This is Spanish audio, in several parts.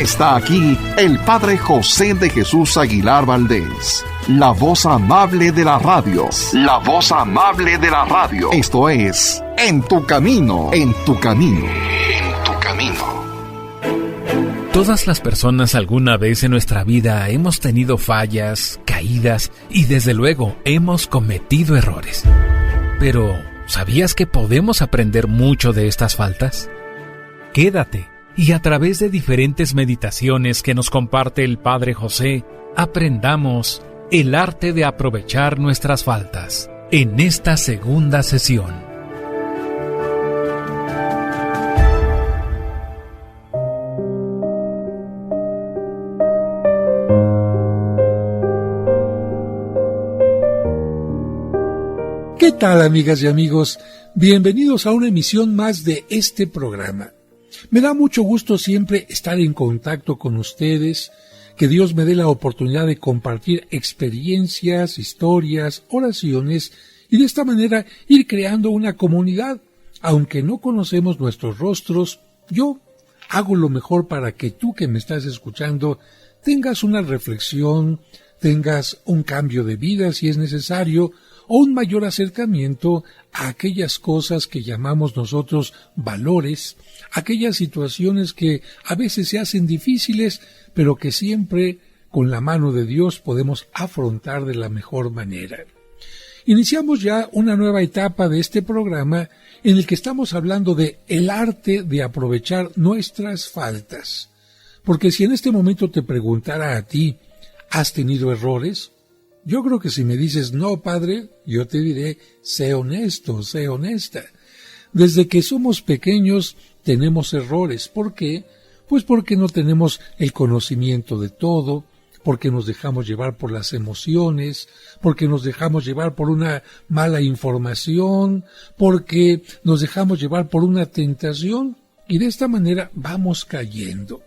Está aquí el Padre José de Jesús Aguilar Valdés, la voz amable de la radio. La voz amable de la radio. Esto es En tu Camino, en tu Camino, en tu Camino. Todas las personas alguna vez en nuestra vida hemos tenido fallas, caídas y desde luego hemos cometido errores. Pero, ¿sabías que podemos aprender mucho de estas faltas? Quédate y a través de diferentes meditaciones que nos comparte el Padre José, aprendamos el arte de aprovechar nuestras faltas en esta segunda sesión. ¿Qué tal, amigas y amigos? Bienvenidos a una emisión más de este programa. Me da mucho gusto siempre estar en contacto con ustedes, que Dios me dé la oportunidad de compartir experiencias, historias, oraciones y de esta manera ir creando una comunidad. Aunque no conocemos nuestros rostros, yo hago lo mejor para que tú que me estás escuchando tengas una reflexión, tengas un cambio de vida si es necesario, o un mayor acercamiento a aquellas cosas que llamamos nosotros valores, aquellas situaciones que a veces se hacen difíciles, pero que siempre con la mano de Dios podemos afrontar de la mejor manera. Iniciamos ya una nueva etapa de este programa en el que estamos hablando de el arte de aprovechar nuestras faltas. Porque si en este momento te preguntara a ti, ¿has tenido errores? Yo creo que si me dices, no, padre, yo te diré, sé honesto, sé honesta. Desde que somos pequeños tenemos errores. ¿Por qué? Pues porque no tenemos el conocimiento de todo, porque nos dejamos llevar por las emociones, porque nos dejamos llevar por una mala información, porque nos dejamos llevar por una tentación, y de esta manera vamos cayendo.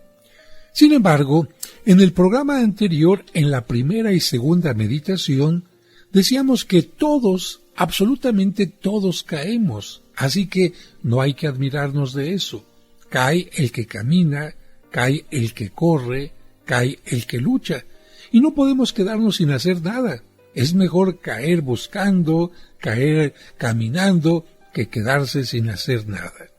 Sin embargo, en el programa anterior, en la primera y segunda meditación, decíamos que todos, absolutamente todos caemos, así que no hay que admirarnos de eso. Cae el que camina, cae el que corre, cae el que lucha, y no podemos quedarnos sin hacer nada. Es mejor caer buscando, caer caminando, que quedarse sin hacer nada.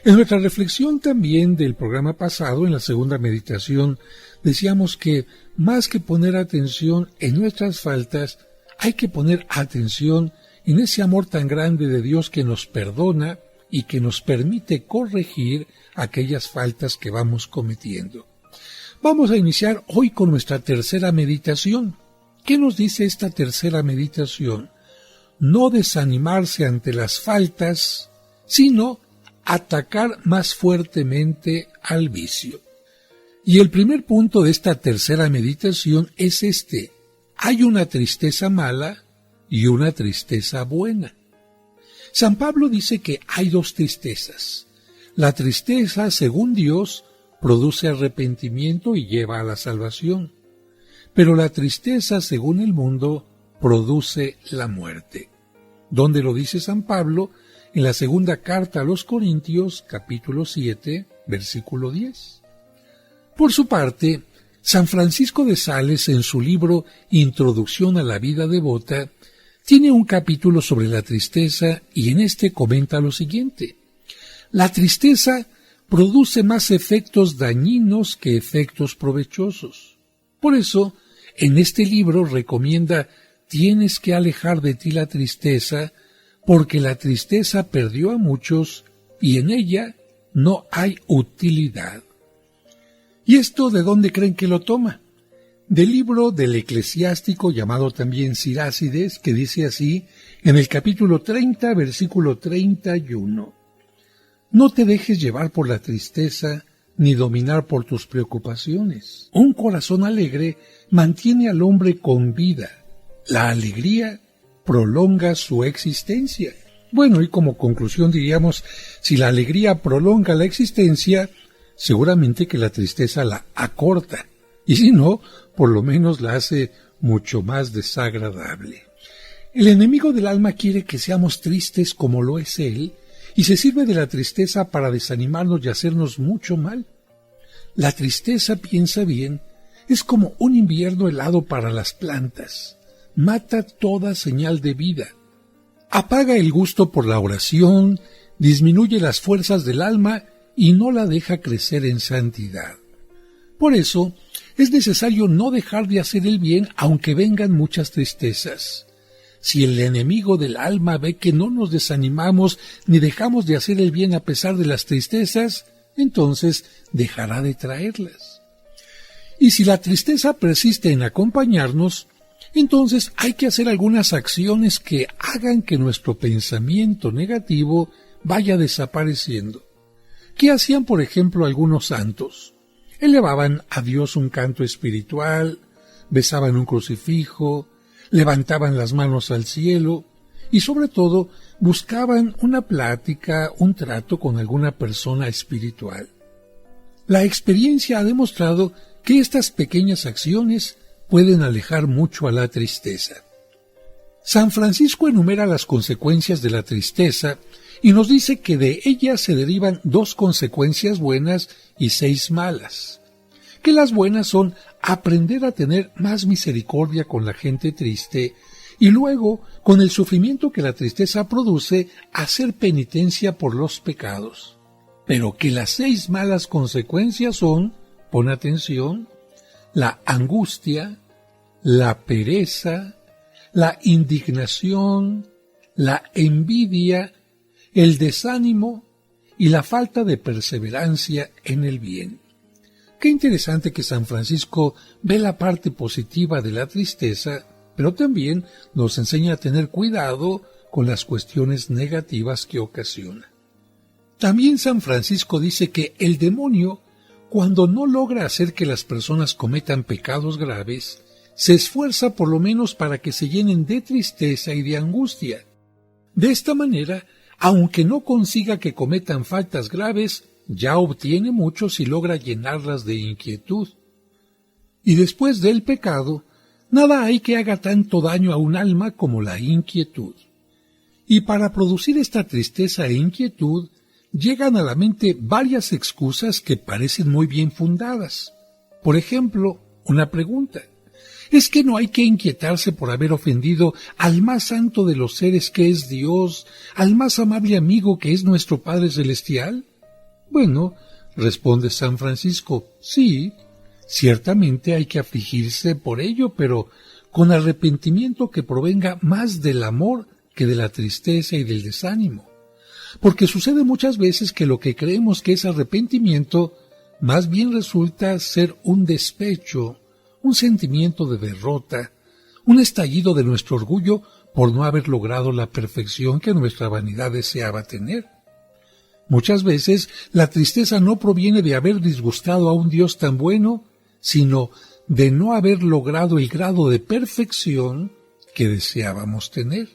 En nuestra reflexión también del programa pasado, en la segunda meditación, decíamos que más que poner atención en nuestras faltas, hay que poner atención en ese amor tan grande de Dios que nos perdona y que nos permite corregir aquellas faltas que vamos cometiendo. Vamos a iniciar hoy con nuestra tercera meditación. ¿Qué nos dice esta tercera meditación? No desanimarse ante las faltas, sino atacar más fuertemente al vicio. Y el primer punto de esta tercera meditación es este: hay una tristeza mala y una tristeza buena. San Pablo dice que hay dos tristezas. La tristeza, según Dios, produce arrepentimiento y lleva a la salvación. Pero la tristeza, según el mundo, produce la muerte. ¿Dónde lo dice San Pablo? En la segunda carta a los Corintios, capítulo 7, versículo 10. Por su parte, San Francisco de Sales, en su libro Introducción a la vida devota, tiene un capítulo sobre la tristeza y en este comenta lo siguiente: la tristeza produce más efectos dañinos que efectos provechosos. Por eso, en este libro recomienda: tienes que alejar de ti la tristeza, porque la tristeza perdió a muchos y en ella no hay utilidad. ¿Y esto de dónde creen que lo toma? Del libro del eclesiástico llamado también Sirácides, que dice así en el capítulo 30, versículo 31. No te dejes llevar por la tristeza ni dominar por tus preocupaciones. Un corazón alegre mantiene al hombre con vida. La alegría prolonga su existencia. Bueno, y como conclusión diríamos, si la alegría prolonga la existencia, seguramente que la tristeza la acorta, y si no, por lo menos la hace mucho más desagradable. El enemigo del alma quiere que seamos tristes como lo es él, y se sirve de la tristeza para desanimarnos y hacernos mucho mal. La tristeza, piensa bien, es como un invierno helado para las plantas. Mata toda señal de vida. Apaga el gusto por la oración, disminuye las fuerzas del alma y no la deja crecer en santidad. Por eso, es necesario no dejar de hacer el bien aunque vengan muchas tristezas. Si el enemigo del alma ve que no nos desanimamos ni dejamos de hacer el bien a pesar de las tristezas, entonces dejará de traerlas. Y si la tristeza persiste en acompañarnos, entonces hay que hacer algunas acciones que hagan que nuestro pensamiento negativo vaya desapareciendo. ¿Qué hacían, por ejemplo, algunos santos? Elevaban a Dios un canto espiritual, besaban un crucifijo, levantaban las manos al cielo y sobre todo buscaban una plática, un trato con alguna persona espiritual. La experiencia ha demostrado que estas pequeñas acciones pueden alejar mucho a la tristeza. San Francisco enumera las consecuencias de la tristeza y nos dice que de ella se derivan 2 consecuencias buenas y 6 malas. Que las buenas son aprender a tener más misericordia con la gente triste y luego, con el sufrimiento que la tristeza produce, hacer penitencia por los pecados. Pero que las 6 malas consecuencias son, pon atención, la angustia, la pereza, la indignación, la envidia, el desánimo y la falta de perseverancia en el bien. Qué interesante que San Francisco ve la parte positiva de la tristeza, pero también nos enseña a tener cuidado con las cuestiones negativas que ocasiona. También San Francisco dice que el demonio, cuando no logra hacer que las personas cometan pecados graves, se esfuerza por lo menos para que se llenen de tristeza y de angustia. De esta manera, aunque no consiga que cometan faltas graves, ya obtiene mucho si logra llenarlas de inquietud. Y después del pecado, nada hay que haga tanto daño a un alma como la inquietud. Y para producir esta tristeza e inquietud, llegan a la mente varias excusas que parecen muy bien fundadas. Por ejemplo, una pregunta. ¿Es que no hay que inquietarse por haber ofendido al más santo de los seres que es Dios, al más amable amigo que es nuestro Padre Celestial? Bueno, responde San Francisco, sí, ciertamente hay que afligirse por ello, pero con arrepentimiento que provenga más del amor que de la tristeza y del desánimo. Porque sucede muchas veces que lo que creemos que es arrepentimiento, más bien resulta ser un despecho, un sentimiento de derrota, un estallido de nuestro orgullo por no haber logrado la perfección que nuestra vanidad deseaba tener. Muchas veces la tristeza no proviene de haber disgustado a un Dios tan bueno, sino de no haber logrado el grado de perfección que deseábamos tener.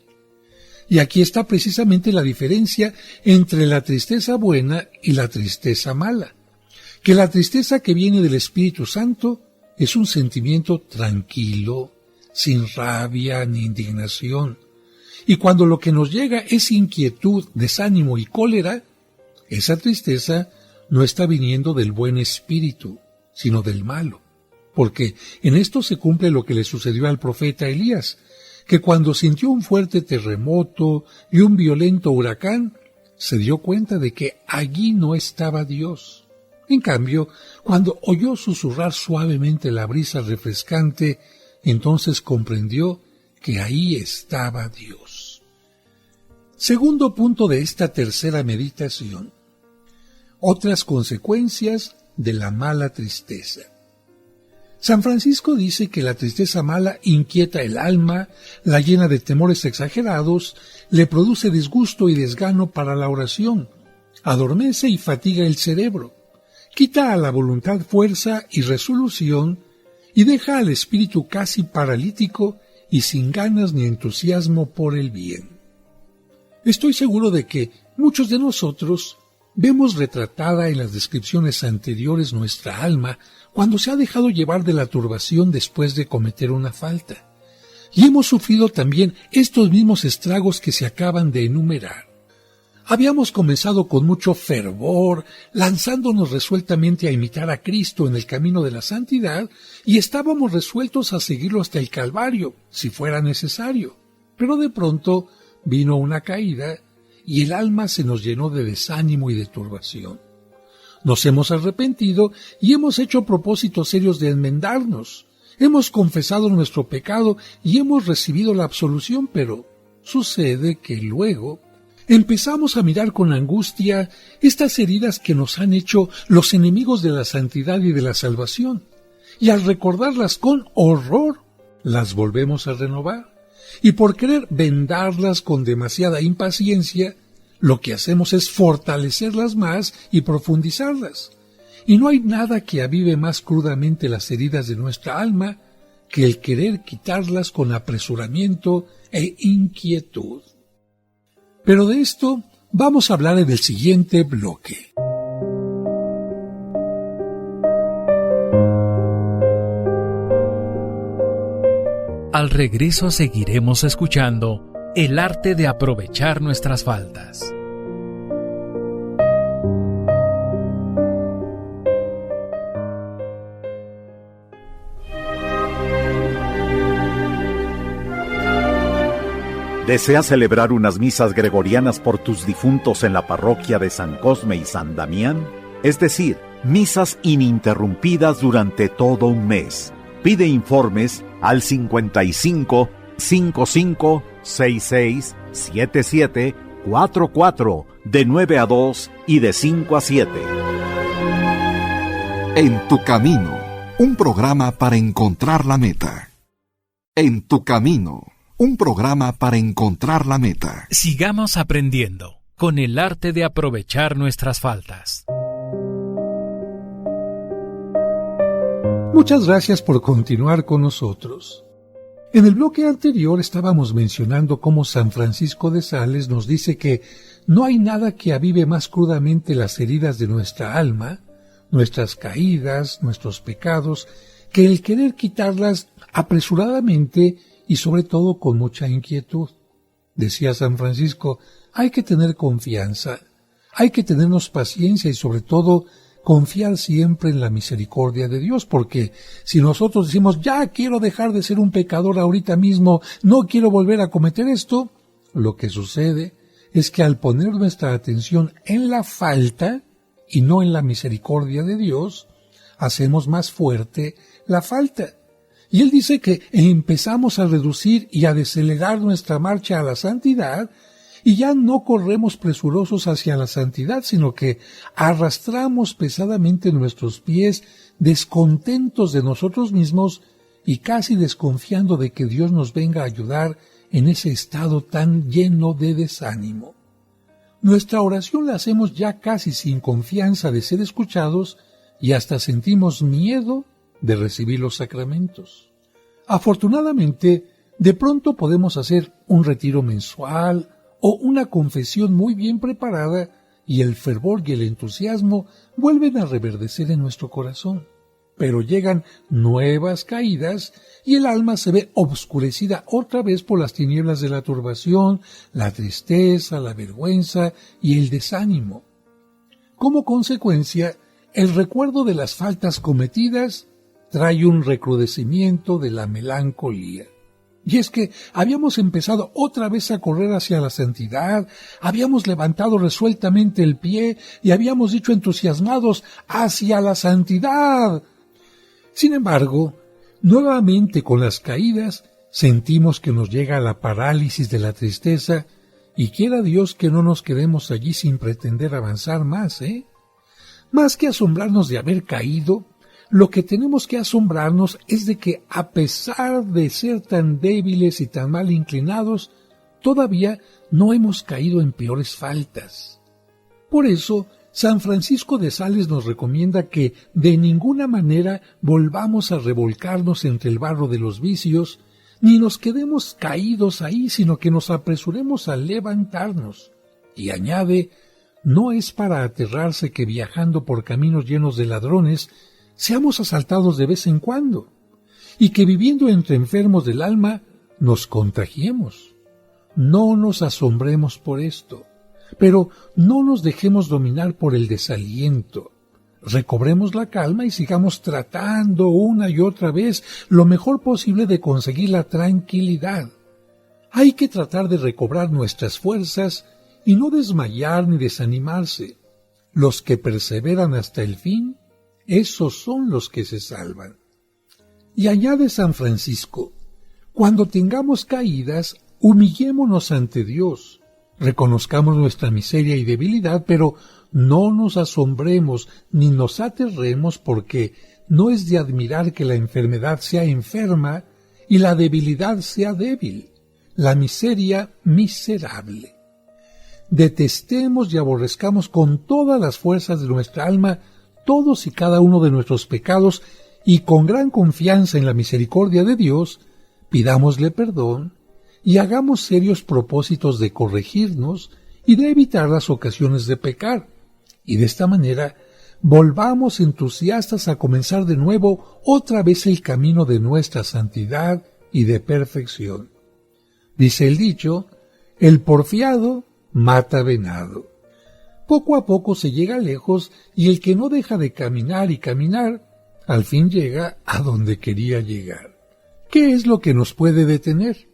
Y aquí está precisamente la diferencia entre la tristeza buena y la tristeza mala, que la tristeza que viene del Espíritu Santo es un sentimiento tranquilo, sin rabia ni indignación. Y cuando lo que nos llega es inquietud, desánimo y cólera, esa tristeza no está viniendo del buen espíritu, sino del malo. Porque en esto se cumple lo que le sucedió al profeta Elías, que cuando sintió un fuerte terremoto y un violento huracán, se dio cuenta de que allí no estaba Dios. En cambio, cuando oyó susurrar suavemente la brisa refrescante, entonces comprendió que ahí estaba Dios. Segundo punto de esta tercera meditación. Otras consecuencias de la mala tristeza. San Francisco dice que la tristeza mala inquieta el alma, la llena de temores exagerados, le produce disgusto y desgano para la oración, adormece y fatiga el cerebro, quita a la voluntad fuerza y resolución y deja al espíritu casi paralítico y sin ganas ni entusiasmo por el bien. Estoy seguro de que muchos de nosotros vemos retratada en las descripciones anteriores nuestra alma cuando se ha dejado llevar de la turbación después de cometer una falta. Y hemos sufrido también estos mismos estragos que se acaban de enumerar. Habíamos comenzado con mucho fervor, lanzándonos resueltamente a imitar a Cristo en el camino de la santidad, y estábamos resueltos a seguirlo hasta el Calvario, si fuera necesario. Pero de pronto vino una caída, y el alma se nos llenó de desánimo y de turbación. Nos hemos arrepentido y hemos hecho propósitos serios de enmendarnos. Hemos confesado nuestro pecado y hemos recibido la absolución, pero sucede que luego empezamos a mirar con angustia estas heridas que nos han hecho los enemigos de la santidad y de la salvación, y al recordarlas con horror, las volvemos a renovar, y por querer vendarlas con demasiada impaciencia, lo que hacemos es fortalecerlas más y profundizarlas. Y no hay nada que avive más crudamente las heridas de nuestra alma que el querer quitarlas con apresuramiento e inquietud. Pero de esto vamos a hablar en el siguiente bloque. Al regreso seguiremos escuchando el arte de aprovechar nuestras faltas. ¿Deseas celebrar unas misas gregorianas por tus difuntos en la parroquia de San Cosme y San Damián? Es decir, misas ininterrumpidas durante todo un mes. Pide informes al 55 55 66 77 44 de 9 a 2 y de 5 a 7. En tu camino, un programa para encontrar la meta. En tu camino, un programa para encontrar la meta. Sigamos aprendiendo con el arte de aprovechar nuestras faltas. Muchas gracias por continuar con nosotros. En el bloque anterior estábamos mencionando cómo San Francisco de Sales nos dice que no hay nada que avive más crudamente las heridas de nuestra alma, nuestras caídas, nuestros pecados, que el querer quitarlas apresuradamente y sobre todo con mucha inquietud. Decía San Francisco, hay que tener confianza, hay que tenernos paciencia y sobre todo confiar siempre en la misericordia de Dios, porque si nosotros decimos, ya quiero dejar de ser un pecador ahorita mismo, no quiero volver a cometer esto, lo que sucede es que al poner nuestra atención en la falta y no en la misericordia de Dios, hacemos más fuerte la falta. Y él dice que empezamos a reducir y a desacelerar nuestra marcha a la santidad, y ya no corremos presurosos hacia la santidad, sino que arrastramos pesadamente nuestros pies, descontentos de nosotros mismos y casi desconfiando de que Dios nos venga a ayudar en ese estado tan lleno de desánimo. Nuestra oración la hacemos ya casi sin confianza de ser escuchados y hasta sentimos miedo de recibir los sacramentos. Afortunadamente, de pronto podemos hacer un retiro mensual o una confesión muy bien preparada y el fervor y el entusiasmo vuelven a reverdecer en nuestro corazón. Pero llegan nuevas caídas y el alma se ve obscurecida otra vez por las tinieblas de la turbación, la tristeza, la vergüenza y el desánimo. Como consecuencia, el recuerdo de las faltas cometidas trae un recrudecimiento de la melancolía. Y es que habíamos empezado otra vez a correr hacia la santidad, habíamos levantado resueltamente el pie y habíamos dicho entusiasmados hacia la santidad. Sin embargo, nuevamente con las caídas sentimos que nos llega la parálisis de la tristeza y quiera Dios que no nos quedemos allí sin pretender avanzar más, Más que asombrarnos de haber caído, lo que tenemos que asombrarnos es de que, a pesar de ser tan débiles y tan mal inclinados, todavía no hemos caído en peores faltas. Por eso, San Francisco de Sales nos recomienda que de ninguna manera volvamos a revolcarnos entre el barro de los vicios, ni nos quedemos caídos ahí, sino que nos apresuremos a levantarnos. Y añade, no es para aterrarse que viajando por caminos llenos de ladrones, seamos asaltados de vez en cuando, y que viviendo entre enfermos del alma nos contagiemos. No nos asombremos por esto. Pero no nos dejemos dominar por el desaliento. Recobremos la calma y sigamos tratando una y otra vez lo mejor posible de conseguir la tranquilidad. Hay que tratar de recobrar nuestras fuerzas y no desmayar ni desanimarse. Los que perseveran hasta el fin, esos son los que se salvan. Y añade San Francisco, cuando tengamos caídas, humillémonos ante Dios, reconozcamos nuestra miseria y debilidad, pero no nos asombremos ni nos aterremos, porque no es de admirar que la enfermedad sea enferma y la debilidad sea débil, la miseria miserable. Detestemos y aborrezcamos con todas las fuerzas de nuestra alma todos y cada uno de nuestros pecados, y con gran confianza en la misericordia de Dios, pidámosle perdón y hagamos serios propósitos de corregirnos y de evitar las ocasiones de pecar, y de esta manera volvamos entusiastas a comenzar de nuevo otra vez el camino de nuestra santidad y de perfección. Dice el dicho, el porfiado mata venado. Poco a poco se llega lejos, y el que no deja de caminar y caminar, al fin llega a donde quería llegar. ¿Qué es lo que nos puede detener?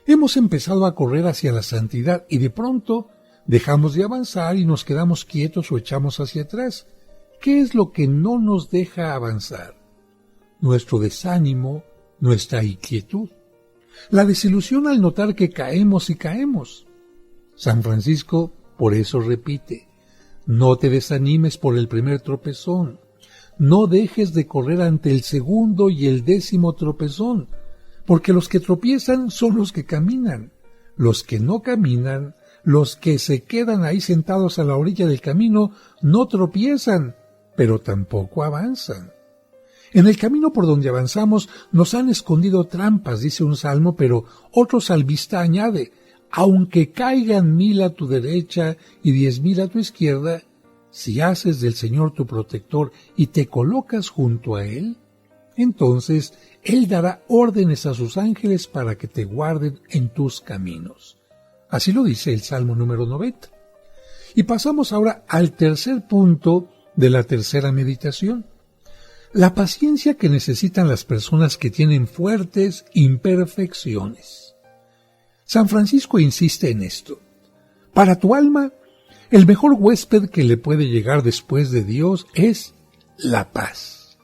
Hemos empezado a correr hacia la santidad y de pronto dejamos de avanzar y nos quedamos quietos o echamos hacia atrás. ¿Qué es lo que no nos deja avanzar? Nuestro desánimo, nuestra inquietud. La desilusión al notar que caemos y caemos. San Francisco por eso repite, no te desanimes por el primer tropezón, no dejes de correr ante el segundo y el 10º tropezón, porque los que tropiezan son los que caminan, los que no caminan, los que se quedan ahí sentados a la orilla del camino, no tropiezan, pero tampoco avanzan. En el camino por donde avanzamos nos han escondido trampas, dice un salmo, pero otro salmista añade, aunque caigan 1000 a tu derecha y 10,000 a tu izquierda, si haces del Señor tu protector y te colocas junto a Él, entonces Él dará órdenes a sus ángeles para que te guarden en tus caminos. Así lo dice el Salmo número 90. Y pasamos ahora al tercer punto de la tercera meditación. La paciencia que necesitan las personas que tienen fuertes imperfecciones. San Francisco insiste en esto. Para tu alma, el mejor huésped que le puede llegar después de Dios es la paz.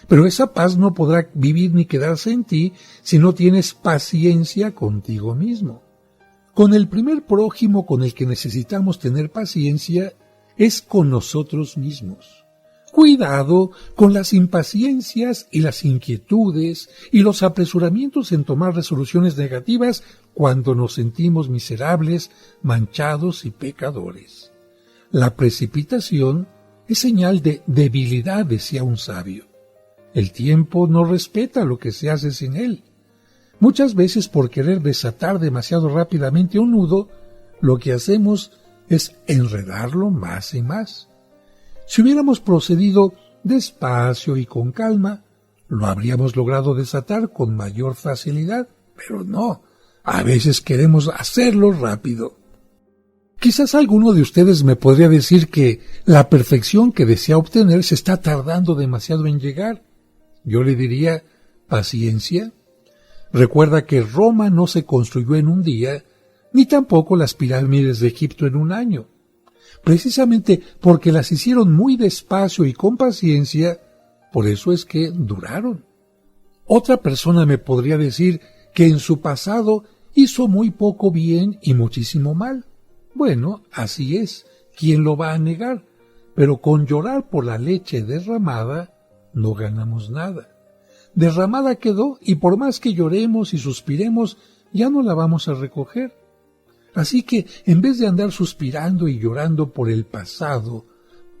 Pero esa paz no podrá vivir ni quedarse en ti si no tienes paciencia contigo mismo. Con el primer prójimo con el que necesitamos tener paciencia es con nosotros mismos. Cuidado con las impaciencias y las inquietudes y los apresuramientos en tomar resoluciones negativas cuando nos sentimos miserables, manchados y pecadores. La precipitación es señal de debilidad, decía un sabio. El tiempo no respeta lo que se hace sin él. Muchas veces, por querer desatar demasiado rápidamente un nudo, lo que hacemos es enredarlo más y más. Si hubiéramos procedido despacio y con calma, lo habríamos logrado desatar con mayor facilidad, pero no, a veces queremos hacerlo rápido. Quizás alguno de ustedes me podría decir que la perfección que desea obtener se está tardando demasiado en llegar. Yo le diría, paciencia. Recuerda que Roma no se construyó en un día, ni tampoco las pirámides de Egipto en un año. Precisamente porque las hicieron muy despacio y con paciencia, por eso es que duraron. Otra persona me podría decir que en su pasado hizo muy poco bien y muchísimo mal. Bueno, así es, ¿quién lo va a negar? Pero con llorar por la leche derramada no ganamos nada. Derramada quedó y por más que lloremos y suspiremos, ya no la vamos a recoger. Así que, en vez de andar suspirando y llorando por el pasado,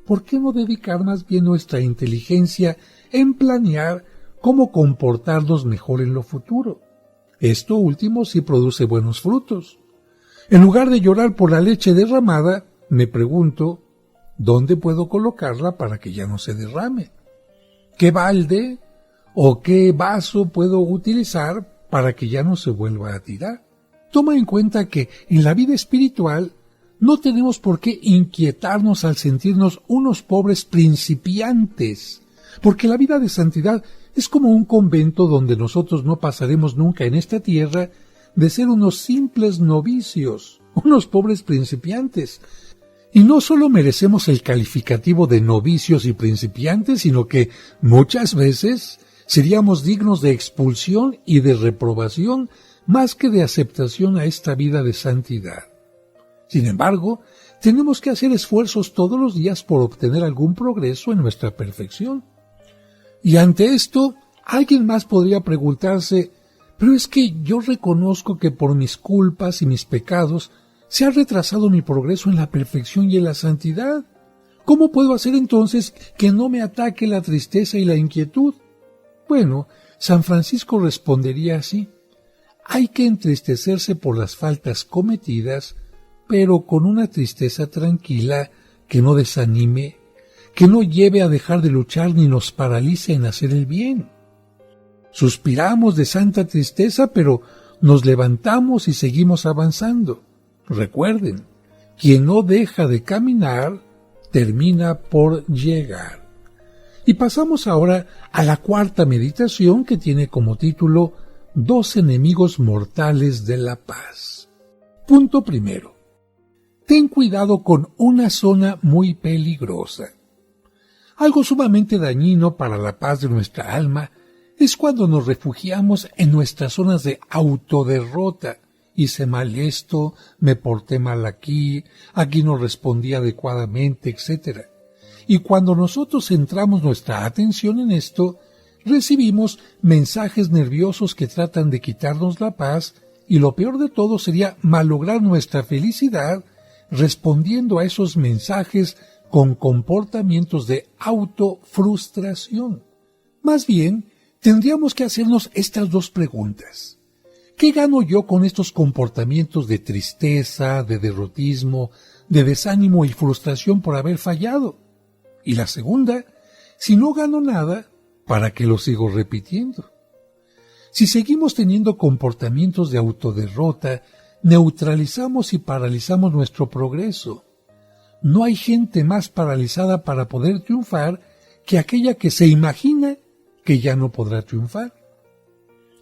¿por qué no dedicar más bien nuestra inteligencia en planear cómo comportarnos mejor en lo futuro? Esto último sí produce buenos frutos. En lugar de llorar por la leche derramada, me pregunto, ¿dónde puedo colocarla para que ya no se derrame? ¿Qué balde o qué vaso puedo utilizar para que ya no se vuelva a tirar? Toma en cuenta que en la vida espiritual No tenemos por qué inquietarnos al sentirnos unos pobres principiantes, porque la vida de santidad es como un convento donde nosotros no pasaremos nunca en esta tierra de ser unos simples novicios, unos pobres principiantes. Y no solo merecemos el calificativo de novicios y principiantes, sino que muchas veces seríamos dignos de expulsión y de reprobación más que de aceptación a esta vida de santidad. Sin embargo, tenemos que hacer esfuerzos todos los días por obtener algún progreso en nuestra perfección. Y ante esto, alguien más podría preguntarse, pero es que yo reconozco que por mis culpas y mis pecados se ha retrasado mi progreso en la perfección y en la santidad. ¿Cómo puedo hacer entonces que no me ataque la tristeza y la inquietud? Bueno, San Francisco respondería así: hay que entristecerse por las faltas cometidas, pero con una tristeza tranquila que no desanime, que no lleve a dejar de luchar ni nos paralice en hacer el bien. Suspiramos de santa tristeza, pero nos levantamos y seguimos avanzando. Recuerden, quien no deja de caminar, termina por llegar. Y pasamos ahora a la cuarta meditación, que tiene como título Dos enemigos mortales de la paz. Punto primero. Ten cuidado con una zona muy peligrosa. Algo sumamente dañino para la paz de nuestra alma es cuando nos refugiamos en nuestras zonas de autoderrota. Hice mal esto, me porté mal aquí no respondí adecuadamente, etc. Y cuando nosotros centramos nuestra atención en esto, recibimos mensajes nerviosos que tratan de quitarnos la paz, y lo peor de todo sería malograr nuestra felicidad respondiendo a esos mensajes con comportamientos de autofrustración. Más bien, tendríamos que hacernos estas dos preguntas. ¿Qué gano yo con estos comportamientos de tristeza, de derrotismo, de desánimo y frustración por haber fallado? Y la segunda, si no gano nada, ¿para qué lo sigo repitiendo? Si seguimos teniendo comportamientos de autoderrota, neutralizamos y paralizamos nuestro progreso. No hay gente más paralizada para poder triunfar que aquella que se imagina que ya no podrá triunfar.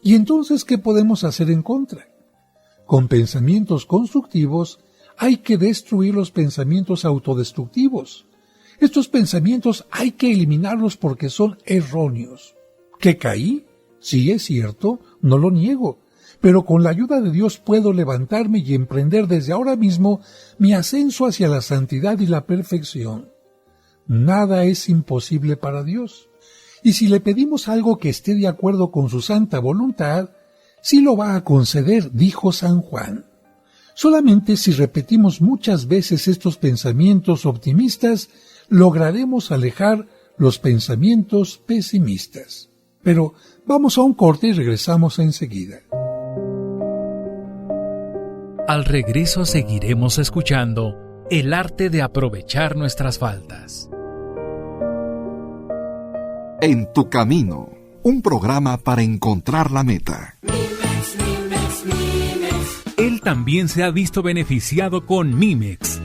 ¿Y entonces qué podemos hacer en contra? Con pensamientos constructivos hay que destruir los pensamientos autodestructivos. Estos pensamientos hay que eliminarlos porque son erróneos. ¿Que caí? Sí, es cierto, no lo niego, pero con la ayuda de Dios puedo levantarme y emprender desde ahora mismo mi ascenso hacia la santidad y la perfección. Nada es imposible para Dios. Y si le pedimos algo que esté de acuerdo con su santa voluntad, sí lo va a conceder, dijo San Juan. Solamente si repetimos muchas veces estos pensamientos optimistas, lograremos alejar los pensamientos pesimistas. Pero vamos a un corte y regresamos enseguida. Al regreso seguiremos escuchando El arte de aprovechar nuestras faltas. En tu camino, un programa para encontrar la meta. Él también se ha visto beneficiado con Mimex.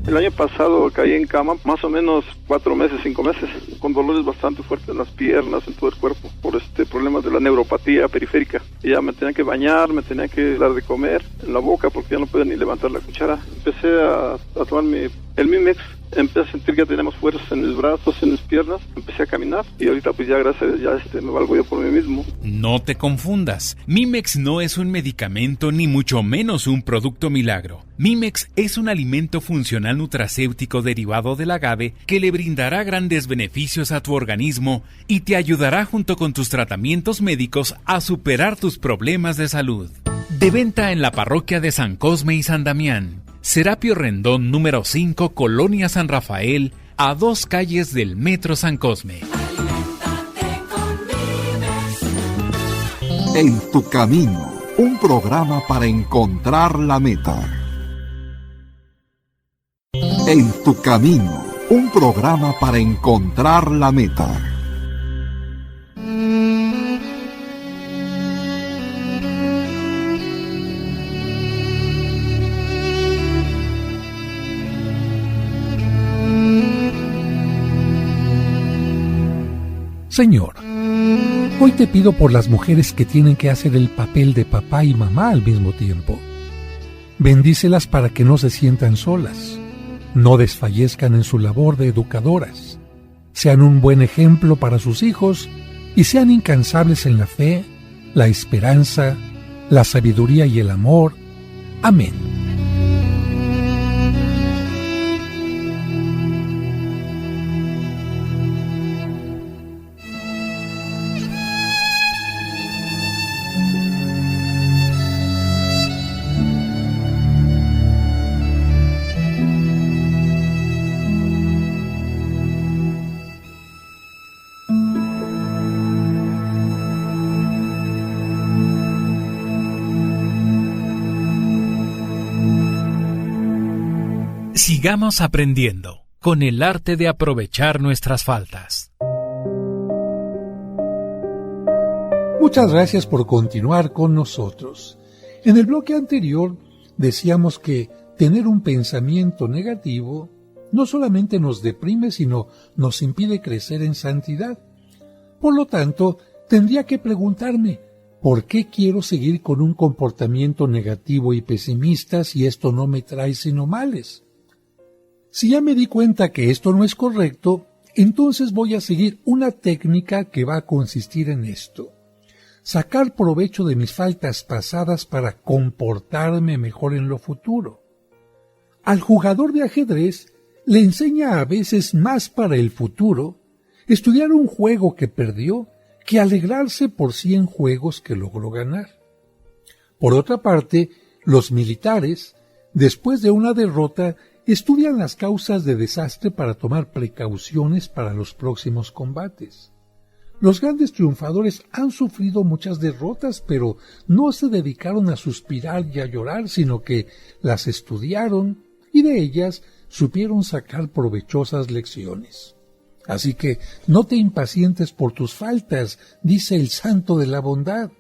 El año pasado caí en cama más o menos 4 meses, 5 meses, con dolores bastante fuertes en las piernas, en todo el cuerpo, por problemas de la neuropatía periférica. Y ya me tenía que bañar, me tenía que dar de comer en la boca porque ya no podía ni levantar la cuchara. Empecé a tomarme el Mimex, empecé a sentir que teníamos fuerzas en los brazos, en las piernas, empecé a caminar y ahorita pues ya gracias a Dios ya me valgo yo por mí mismo. No te confundas, Mimex no es un medicamento ni mucho menos un producto milagro. Mimex es un alimento funcional nutracéutico derivado del agave que le brindará grandes beneficios a tu organismo y te ayudará junto con tus tratamientos médicos a superar tus problemas de salud. De venta en la parroquia de San Cosme y San Damián. Serapio Rendón número 5, Colonia San Rafael, a 2 calles del Metro San Cosme. En tu camino, un programa para encontrar la meta. En tu camino, un programa para encontrar la meta. Señor, hoy te pido por las mujeres que tienen que hacer el papel de papá y mamá al mismo tiempo. Bendícelas para que no se sientan solas, no desfallezcan en su labor de educadoras, sean un buen ejemplo para sus hijos y sean incansables en la fe, la esperanza, la sabiduría y el amor. Amén. Sigamos aprendiendo con el arte de aprovechar nuestras faltas. Muchas gracias por continuar con nosotros. En el bloque anterior decíamos que tener un pensamiento negativo no solamente nos deprime, sino nos impide crecer en santidad. Por lo tanto, tendría que preguntarme, ¿por qué quiero seguir con un comportamiento negativo y pesimista si esto no me trae sino males? Si ya me di cuenta que esto no es correcto, entonces voy a seguir una técnica que va a consistir en esto: sacar provecho de mis faltas pasadas para comportarme mejor en lo futuro. Al jugador de ajedrez le enseña a veces más para el futuro estudiar un juego que perdió que alegrarse por 100 juegos que logró ganar. Por otra parte, los militares, después de una derrota, estudian las causas de desastre para tomar precauciones para los próximos combates. Los grandes triunfadores han sufrido muchas derrotas, pero no se dedicaron a suspirar y a llorar, sino que las estudiaron y de ellas supieron sacar provechosas lecciones. Así que no te impacientes por tus faltas, dice el santo de la bondad.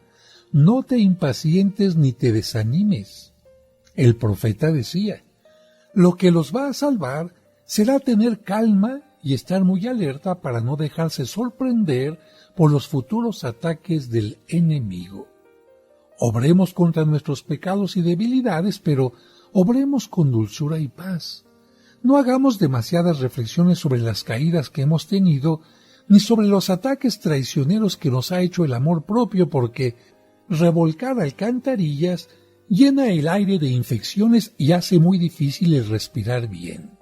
No te impacientes ni te desanimes. El profeta decía: lo que los va a salvar será tener calma y estar muy alerta para no dejarse sorprender por los futuros ataques del enemigo. Obremos contra nuestros pecados y debilidades, pero obremos con dulzura y paz. No hagamos demasiadas reflexiones sobre las caídas que hemos tenido, ni sobre los ataques traicioneros que nos ha hecho el amor propio, porque revolcar alcantarillas llena el aire de infecciones y hace muy difícil el respirar bien.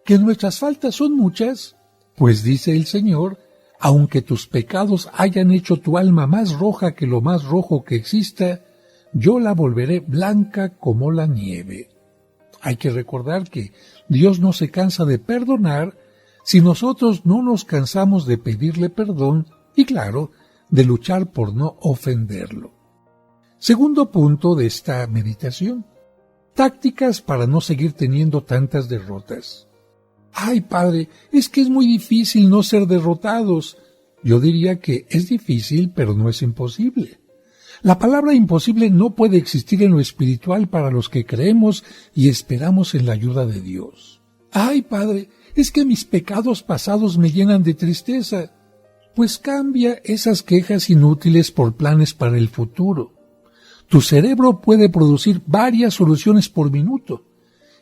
¿Que nuestras faltas son muchas? Pues dice el Señor: aunque tus pecados hayan hecho tu alma más roja que lo más rojo que exista, yo la volveré blanca como la nieve. Hay que recordar que Dios no se cansa de perdonar si nosotros no nos cansamos de pedirle perdón y, claro, de luchar por no ofenderlo. Segundo punto de esta meditación: tácticas para no seguir teniendo tantas derrotas. Ay, padre, es que es muy difícil no ser derrotados. Yo diría que es difícil, pero no es imposible. La palabra imposible no puede existir en lo espiritual para los que creemos y esperamos en la ayuda de Dios. Ay, padre, es que mis pecados pasados me llenan de tristeza. Pues cambia esas quejas inútiles por planes para el futuro. Tu cerebro puede producir varias soluciones por minuto,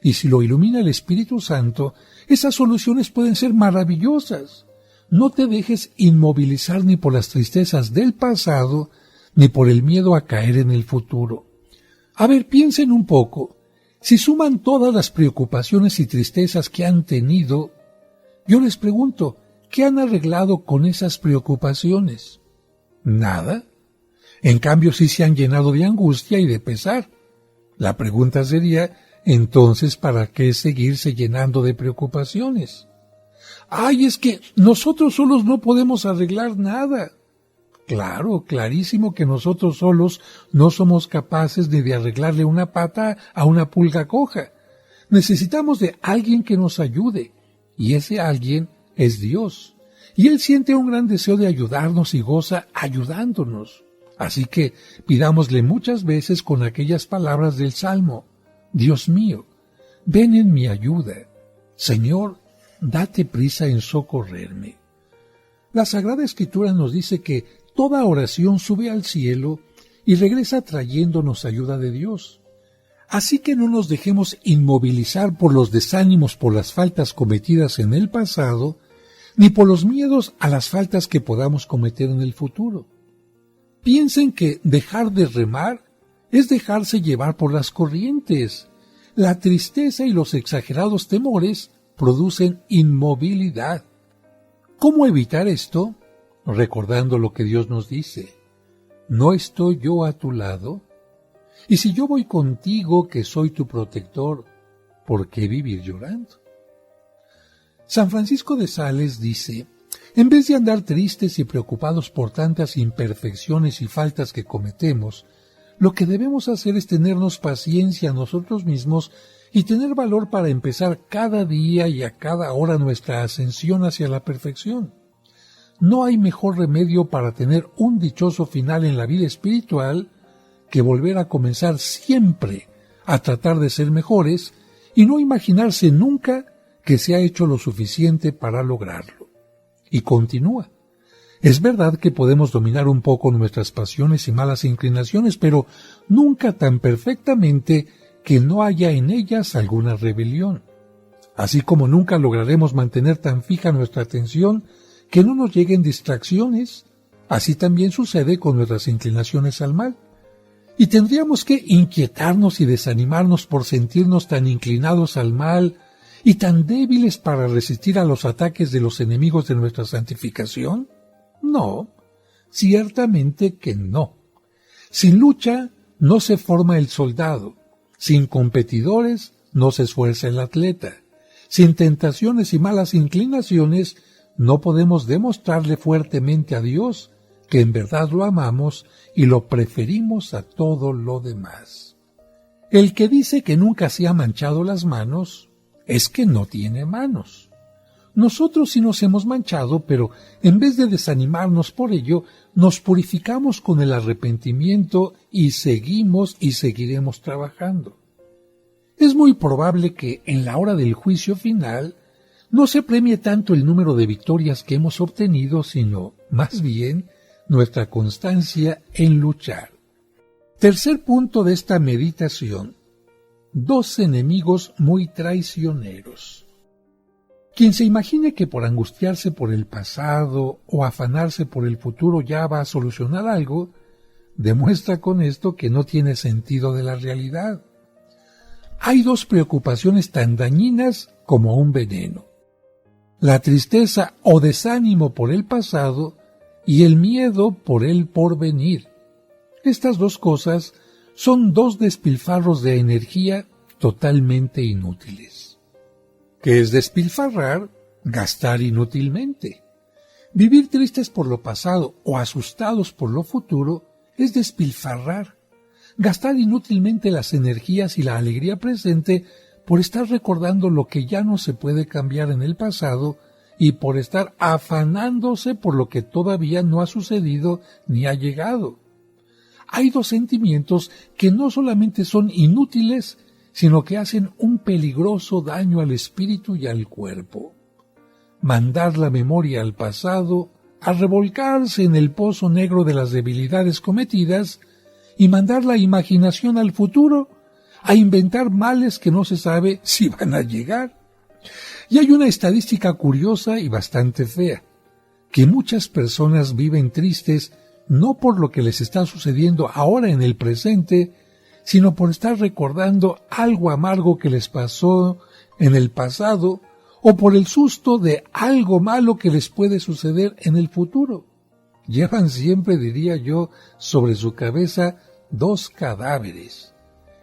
y si lo ilumina el Espíritu Santo, esas soluciones pueden ser maravillosas. No te dejes inmovilizar ni por las tristezas del pasado, ni por el miedo a caer en el futuro. A ver, piensen un poco. Si suman todas las preocupaciones y tristezas que han tenido, yo les pregunto, ¿qué han arreglado con esas preocupaciones? ¿Nada? En cambio, sí se han llenado de angustia y de pesar. La pregunta sería, entonces, ¿para qué seguirse llenando de preocupaciones? ¡Ay, es que nosotros solos no podemos arreglar nada! Claro, clarísimo que nosotros solos no somos capaces ni de arreglarle una pata a una pulga coja. Necesitamos de alguien que nos ayude, y ese alguien es Dios. Y Él siente un gran deseo de ayudarnos y goza ayudándonos. Así que pidámosle muchas veces con aquellas palabras del Salmo: Dios mío, ven en mi ayuda. Señor, date prisa en socorrerme. La Sagrada Escritura nos dice que toda oración sube al cielo y regresa trayéndonos ayuda de Dios. Así que no nos dejemos inmovilizar por los desánimos por las faltas cometidas en el pasado, ni por los miedos a las faltas que podamos cometer en el futuro. Piensen que dejar de remar es dejarse llevar por las corrientes. La tristeza y los exagerados temores producen inmovilidad. ¿Cómo evitar esto? Recordando lo que Dios nos dice. ¿No estoy yo a tu lado? Y si yo voy contigo, que soy tu protector, ¿por qué vivir llorando? San Francisco de Sales dice, en vez de andar tristes y preocupados por tantas imperfecciones y faltas que cometemos, lo que debemos hacer es tenernos paciencia a nosotros mismos y tener valor para empezar cada día y a cada hora nuestra ascensión hacia la perfección. No hay mejor remedio para tener un dichoso final en la vida espiritual que volver a comenzar siempre a tratar de ser mejores y no imaginarse nunca que se ha hecho lo suficiente para lograrlo. Y continúa. Es verdad que podemos dominar un poco nuestras pasiones y malas inclinaciones, pero nunca tan perfectamente que no haya en ellas alguna rebelión. Así como nunca lograremos mantener tan fija nuestra atención que no nos lleguen distracciones, así también sucede con nuestras inclinaciones al mal. Y tendríamos que inquietarnos y desanimarnos por sentirnos tan inclinados al mal y tan débiles para resistir a los ataques de los enemigos de nuestra santificación. No, ciertamente que no. Sin lucha no se forma el soldado, sin competidores no se esfuerza el atleta, sin tentaciones y malas inclinaciones no podemos demostrarle fuertemente a Dios que en verdad lo amamos y lo preferimos a todo lo demás. El que dice que nunca se ha manchado las manos es que no tiene manos. Nosotros sí nos hemos manchado, pero en vez de desanimarnos por ello, nos purificamos con el arrepentimiento y seguimos y seguiremos trabajando. Es muy probable que en la hora del juicio final no se premie tanto el número de victorias que hemos obtenido, sino, más bien, nuestra constancia en luchar. Tercer punto de esta meditación: dos enemigos muy traicioneros. Quien se imagine que por angustiarse por el pasado o afanarse por el futuro ya va a solucionar algo, demuestra con esto que no tiene sentido de la realidad. Hay dos preocupaciones tan dañinas como un veneno: la tristeza o desánimo por el pasado y el miedo por el porvenir. Estas dos cosas son dos despilfarros de energía totalmente inútiles. ¿Qué es despilfarrar? Gastar inútilmente. Vivir tristes por lo pasado o asustados por lo futuro es despilfarrar. Gastar inútilmente las energías y la alegría presente por estar recordando lo que ya no se puede cambiar en el pasado y por estar afanándose por lo que todavía no ha sucedido ni ha llegado. Hay dos sentimientos que no solamente son inútiles, sino que hacen un peligroso daño al espíritu y al cuerpo: mandar la memoria al pasado a revolcarse en el pozo negro de las debilidades cometidas y mandar la imaginación al futuro a inventar males que no se sabe si van a llegar. Y hay una estadística curiosa y bastante fea, que muchas personas viven tristes no por lo que les está sucediendo ahora en el presente, sino por estar recordando algo amargo que les pasó en el pasado o por el susto de algo malo que les puede suceder en el futuro. Llevan siempre, diría yo, sobre su cabeza dos cadáveres: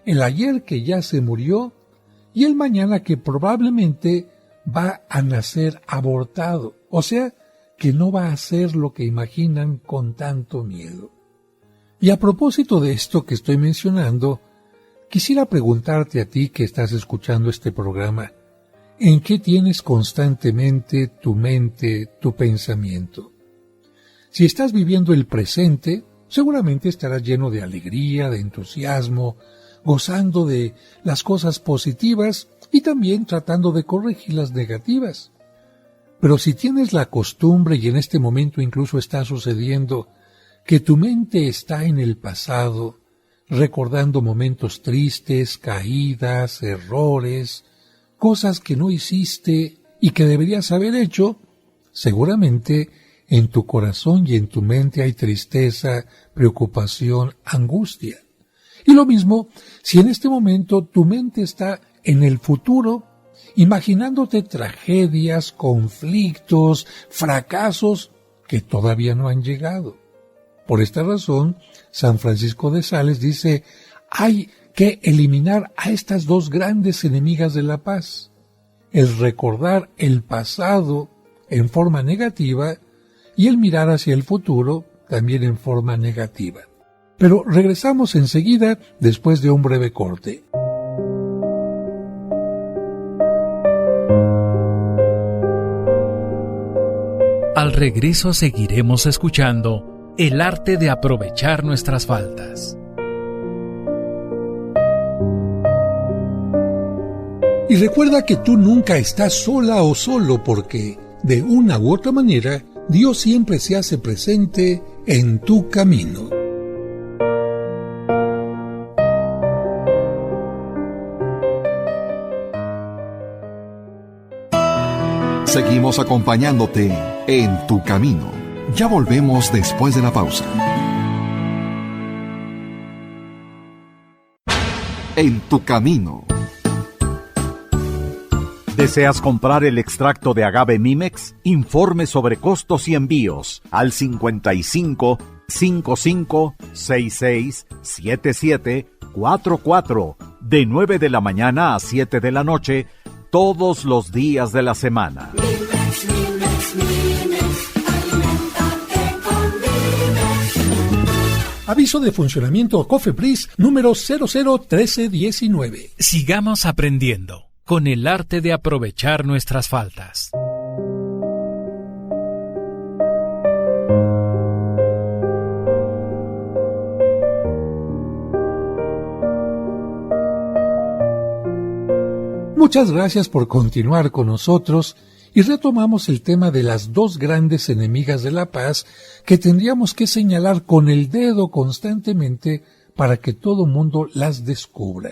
el ayer que ya se murió y el mañana que probablemente va a nacer abortado, o sea, que no va a ser lo que imaginan con tanto miedo. Y a propósito de esto que estoy mencionando, quisiera preguntarte a ti que estás escuchando este programa, ¿en qué tienes constantemente tu mente, tu pensamiento? Si estás viviendo el presente, seguramente estarás lleno de alegría, de entusiasmo, gozando de las cosas positivas y también tratando de corregir las negativas. Pero si tienes la costumbre, y en este momento incluso está sucediendo, que tu mente está en el pasado, recordando momentos tristes, caídas, errores, cosas que no hiciste y que deberías haber hecho, seguramente en tu corazón y en tu mente hay tristeza, preocupación, angustia. Y lo mismo si en este momento tu mente está en el futuro, imaginándote tragedias, conflictos, fracasos que todavía no han llegado. Por esta razón, San Francisco de Sales dice, hay que eliminar a estas dos grandes enemigas de la paz: el recordar el pasado en forma negativa y el mirar hacia el futuro también en forma negativa. Pero regresamos enseguida después de un breve corte. Al regreso seguiremos escuchando el arte de aprovechar nuestras faltas. Y recuerda que tú nunca estás sola o solo, porque de una u otra manera Dios siempre se hace presente en tu camino. Seguimos acompañándote en tu camino. Ya volvemos después de la pausa. En tu camino. ¿Deseas comprar el extracto de agave Mimex? Informe sobre costos y envíos al 55 55 66 77 44 de 9 de la mañana a 7 de la noche todos los días de la semana. Mimex, Mimex, Mimex, aliméntate con Mimex. Aviso de funcionamiento COFEPRIS número 001319. Sigamos aprendiendo con el arte de aprovechar nuestras faltas. Muchas gracias por continuar con nosotros y retomamos el tema de las dos grandes enemigas de la paz que tendríamos que señalar con el dedo constantemente para que todo mundo las descubra.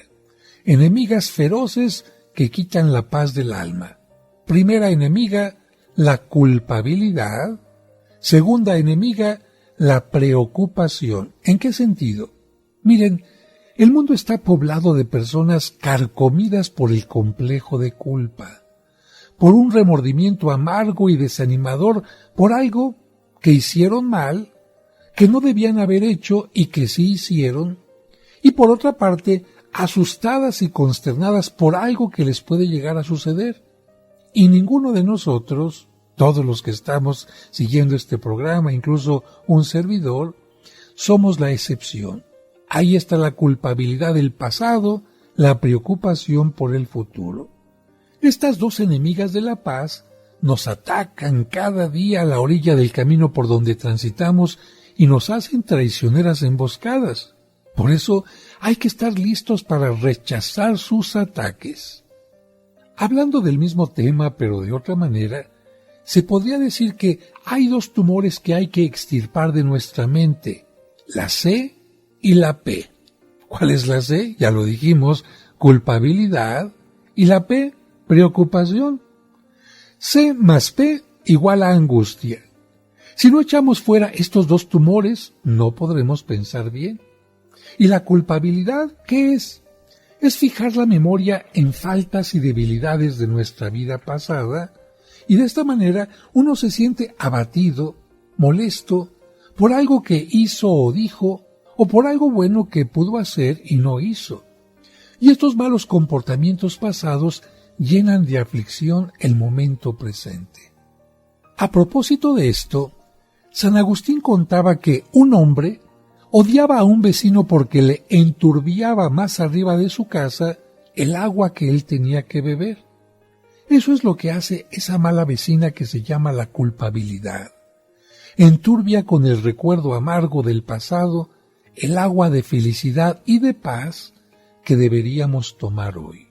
Enemigas feroces que quitan la paz del alma. Primera enemiga, la culpabilidad. Segunda enemiga, la preocupación. ¿En qué sentido? Miren, el mundo está poblado de personas carcomidas por el complejo de culpa, por un remordimiento amargo y desanimador por algo que hicieron mal, que no debían haber hecho y que sí hicieron, y por otra parte, asustadas y consternadas por algo que les puede llegar a suceder. Y ninguno de nosotros, todos los que estamos siguiendo este programa, incluso un servidor, somos la excepción. Ahí está la culpabilidad del pasado, la preocupación por el futuro. Estas dos enemigas de la paz nos atacan cada día a la orilla del camino por donde transitamos y nos hacen traicioneras emboscadas. Por eso hay que estar listos para rechazar sus ataques. Hablando del mismo tema, pero de otra manera, se podría decir que hay dos tumores que hay que extirpar de nuestra mente, la C y la P. ¿Cuál es la C? Ya lo dijimos, culpabilidad, y la P, preocupación. C más P igual a angustia. Si no echamos fuera estos dos tumores, no podremos pensar bien. ¿Y la culpabilidad qué es? Es fijar la memoria en faltas y debilidades de nuestra vida pasada, y de esta manera uno se siente abatido, molesto, por algo que hizo o dijo, o por algo bueno que pudo hacer y no hizo. Y estos malos comportamientos pasados llenan de aflicción el momento presente. A propósito de esto, San Agustín contaba que un hombre odiaba a un vecino porque le enturbiaba más arriba de su casa el agua que él tenía que beber. Eso es lo que hace esa mala vecina que se llama la culpabilidad. Enturbia con el recuerdo amargo del pasado el agua de felicidad y de paz que deberíamos tomar hoy.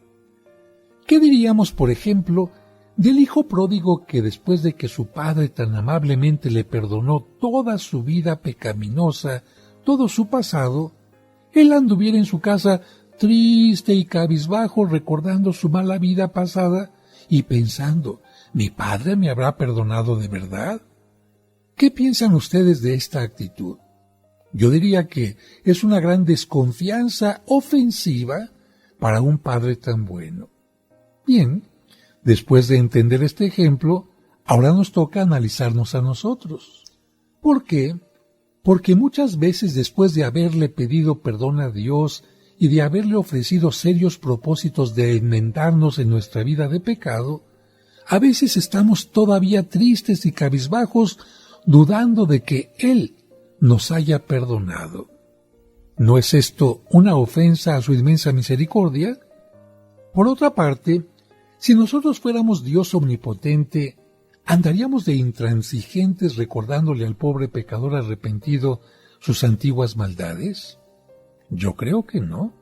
¿Qué diríamos, por ejemplo, Del hijo pródigo que después de que su padre tan amablemente le perdonó toda su vida pecaminosa, todo su pasado, él anduviera en su casa triste y cabizbajo recordando su mala vida pasada y pensando, ¿mi padre me habrá perdonado de verdad? ¿Qué piensan ustedes de esta actitud? Yo diría que es una gran desconfianza ofensiva para un padre tan bueno. Bien, después de entender este ejemplo, ahora nos toca analizarnos a nosotros. ¿Por qué? Porque muchas veces después de haberle pedido perdón a Dios y de haberle ofrecido serios propósitos de enmendarnos en nuestra vida de pecado, a veces estamos todavía tristes y cabizbajos, dudando de que Él nos haya perdonado. ¿No es esto una ofensa a su inmensa misericordia? Por otra parte, si nosotros fuéramos Dios omnipotente, ¿andaríamos de intransigentes recordándole al pobre pecador arrepentido sus antiguas maldades? Yo creo que no.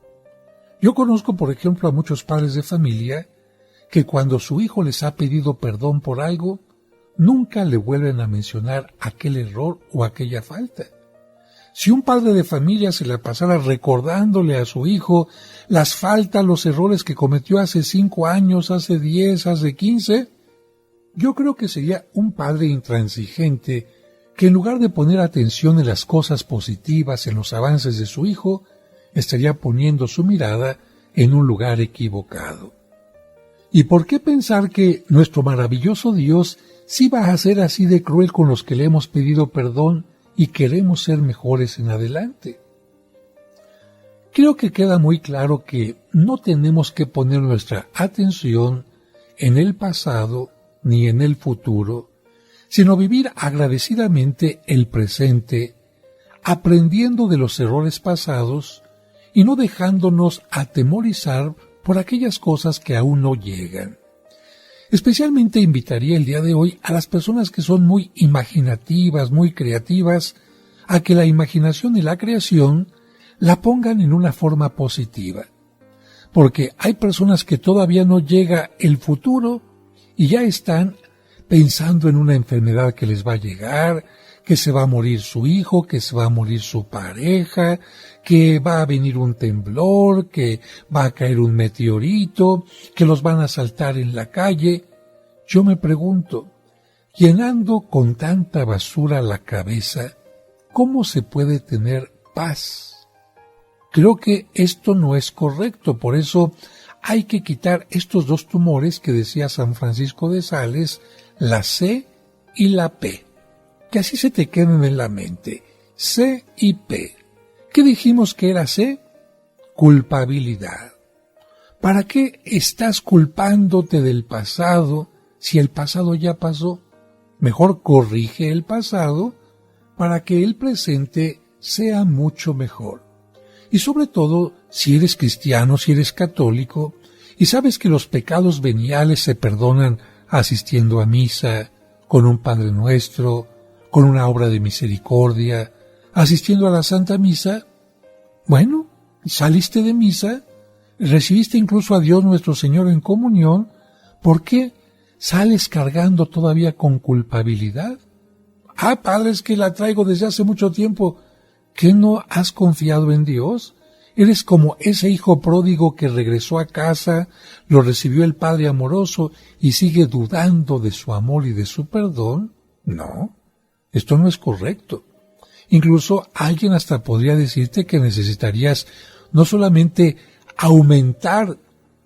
Yo conozco, por ejemplo, a muchos padres de familia que cuando su hijo les ha pedido perdón por algo, nunca le vuelven a mencionar aquel error o aquella falta. Si un padre de familia se la pasara recordándole a su hijo las faltas, los errores que cometió hace 5 años, hace 10, hace 15, yo creo que sería un padre intransigente que en lugar de poner atención en las cosas positivas, en los avances de su hijo, estaría poniendo su mirada en un lugar equivocado. ¿Y por qué pensar que nuestro maravilloso Dios sí va a ser así de cruel con los que le hemos pedido perdón y queremos ser mejores en adelante? Creo que queda muy claro que no tenemos que poner nuestra atención en el pasado ni en el futuro, sino vivir agradecidamente el presente, aprendiendo de los errores pasados y no dejándonos atemorizar por aquellas cosas que aún no llegan. Especialmente invitaría el día de hoy a las personas que son muy imaginativas, muy creativas, a que la imaginación y la creación la pongan en una forma positiva. Porque hay personas que todavía no llega el futuro y ya están pensando en una enfermedad que les va a llegar, que se va a morir su hijo, que se va a morir su pareja, que va a venir un temblor, que va a caer un meteorito, que los van a asaltar en la calle. Yo me pregunto, llenando con tanta basura la cabeza, ¿cómo se puede tener paz? Creo que esto no es correcto, por eso hay que quitar estos 2 tumores que decía San Francisco de Sales, la C y la P. Que así se te queden en la mente, C y P. ¿Qué dijimos que era C? Culpabilidad. ¿Para qué estás culpándote del pasado si el pasado ya pasó? Mejor corrige el pasado para que el presente sea mucho mejor. Y sobre todo, si eres cristiano, si eres católico, y sabes que los pecados veniales se perdonan asistiendo a misa, con un Padre Nuestro, con una obra de misericordia, asistiendo a la Santa Misa, bueno, saliste de misa, recibiste incluso a Dios nuestro Señor en comunión, ¿por qué sales cargando todavía con culpabilidad? Ah, Padre, es que la traigo desde hace mucho tiempo. ¿Qué no has confiado en Dios? ¿Eres como ese hijo pródigo que regresó a casa, lo recibió el Padre amoroso y sigue dudando de su amor y de su perdón? No. Esto no es correcto. Incluso alguien hasta podría decirte que necesitarías no solamente aumentar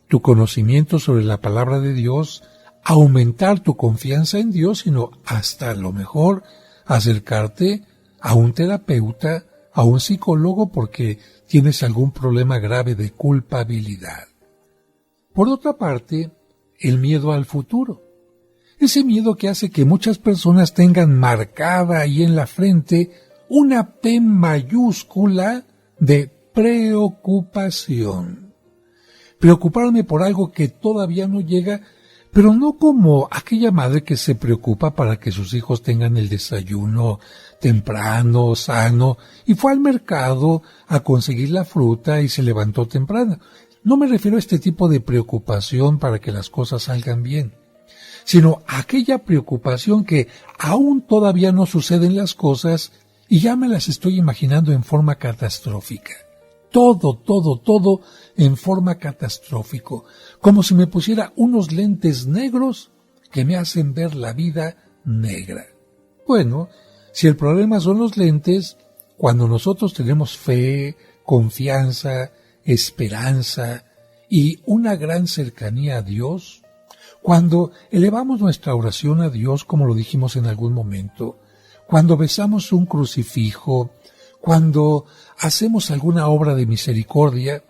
tu conocimiento sobre la palabra de Dios, aumentar tu confianza en Dios, sino hasta a lo mejor acercarte a un terapeuta, a un psicólogo porque tienes algún problema grave de culpabilidad. Por otra parte, el miedo al futuro. Ese miedo que hace que muchas personas tengan marcada ahí en la frente una P mayúscula de preocupación. Preocuparme por algo que todavía no llega, pero no como aquella madre que se preocupa para que sus hijos tengan el desayuno temprano, sano, y fue al mercado a conseguir la fruta y se levantó temprano. No me refiero a este tipo de preocupación para que las cosas salgan bien, sino aquella preocupación que aún todavía no suceden las cosas y ya me las estoy imaginando en forma catastrófica. Todo en forma catastrófico, como si me pusiera unos lentes negros que me hacen ver la vida negra. Bueno, si el problema son los lentes, cuando nosotros tenemos fe, confianza, esperanza y una gran cercanía a Dios, cuando elevamos nuestra oración a Dios, como lo dijimos en algún momento, cuando besamos un crucifijo, cuando hacemos alguna obra de misericordia,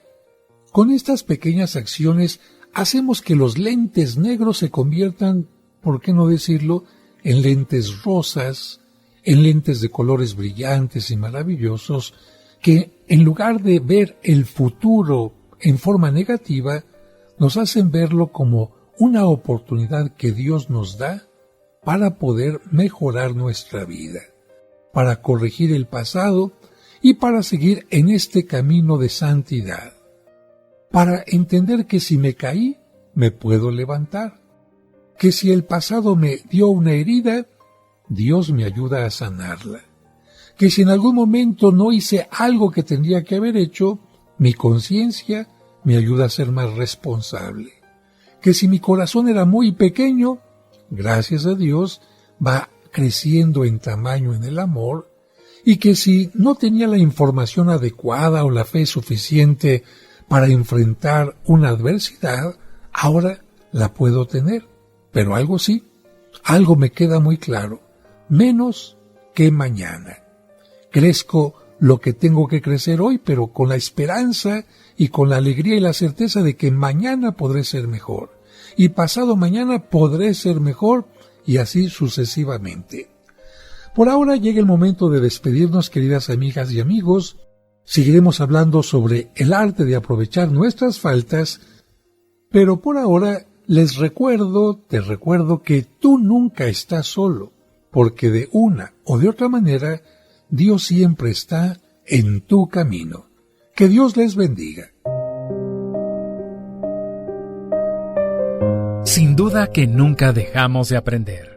con estas pequeñas acciones hacemos que los lentes negros se conviertan, ¿por qué no decirlo?, en lentes rosas, en lentes de colores brillantes y maravillosos, que en lugar de ver el futuro en forma negativa, nos hacen verlo como una oportunidad que Dios nos da para poder mejorar nuestra vida, para corregir el pasado y para seguir en este camino de santidad, para entender que si me caí, me puedo levantar, que si el pasado me dio una herida, Dios me ayuda a sanarla, que si en algún momento no hice algo que tendría que haber hecho, mi conciencia me ayuda a ser más responsable, que si mi corazón era muy pequeño, gracias a Dios, va creciendo en tamaño en el amor, y que si no tenía la información adecuada o la fe suficiente para enfrentar una adversidad, ahora la puedo tener. Pero algo sí, algo me queda muy claro, menos que mañana. Crezco lo que tengo que crecer hoy, pero con la esperanza y con la alegría y la certeza de que mañana podré ser mejor, y pasado mañana podré ser mejor, y así sucesivamente. Por ahora llega el momento de despedirnos, queridas amigas y amigos. Seguiremos hablando sobre el arte de aprovechar nuestras faltas, pero por ahora te recuerdo que tú nunca estás solo, porque de una o de otra manera, Dios siempre está en tu camino. Que Dios les bendiga. Sin duda que nunca dejamos de aprender.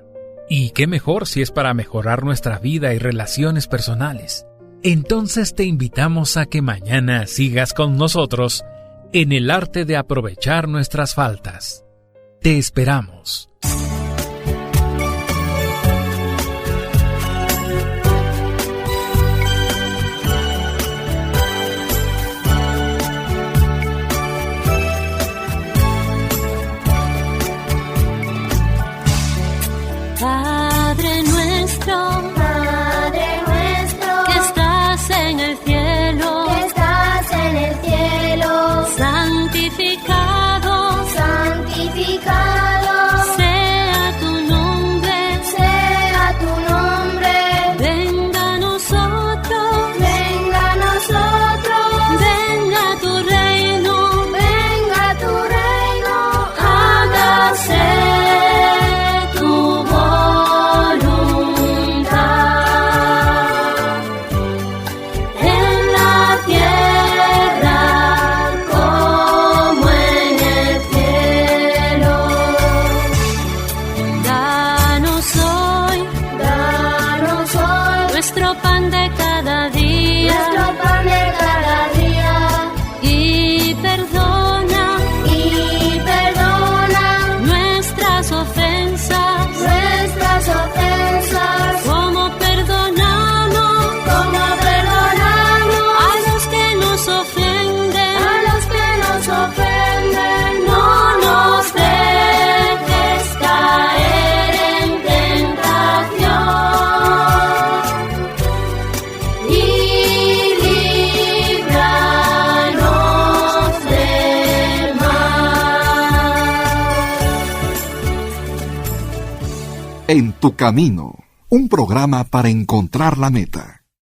Y qué mejor si es para mejorar nuestra vida y relaciones personales. Entonces te invitamos a que mañana sigas con nosotros en el arte de aprovechar nuestras faltas. Te esperamos. Padre nuestro, que estás en el cielo, santificado, sea tu nombre, venga a nosotros, venga tu reino, hágase tu voluntad en la tierra como en el cielo. Danos hoy nuestro pan de cada día, y perdona nuestras ofensas, como perdonamos a los que nos ofenden, no nos dejes caer en tentación, y líbranos del mal. En tu camino, un programa para encontrar la meta.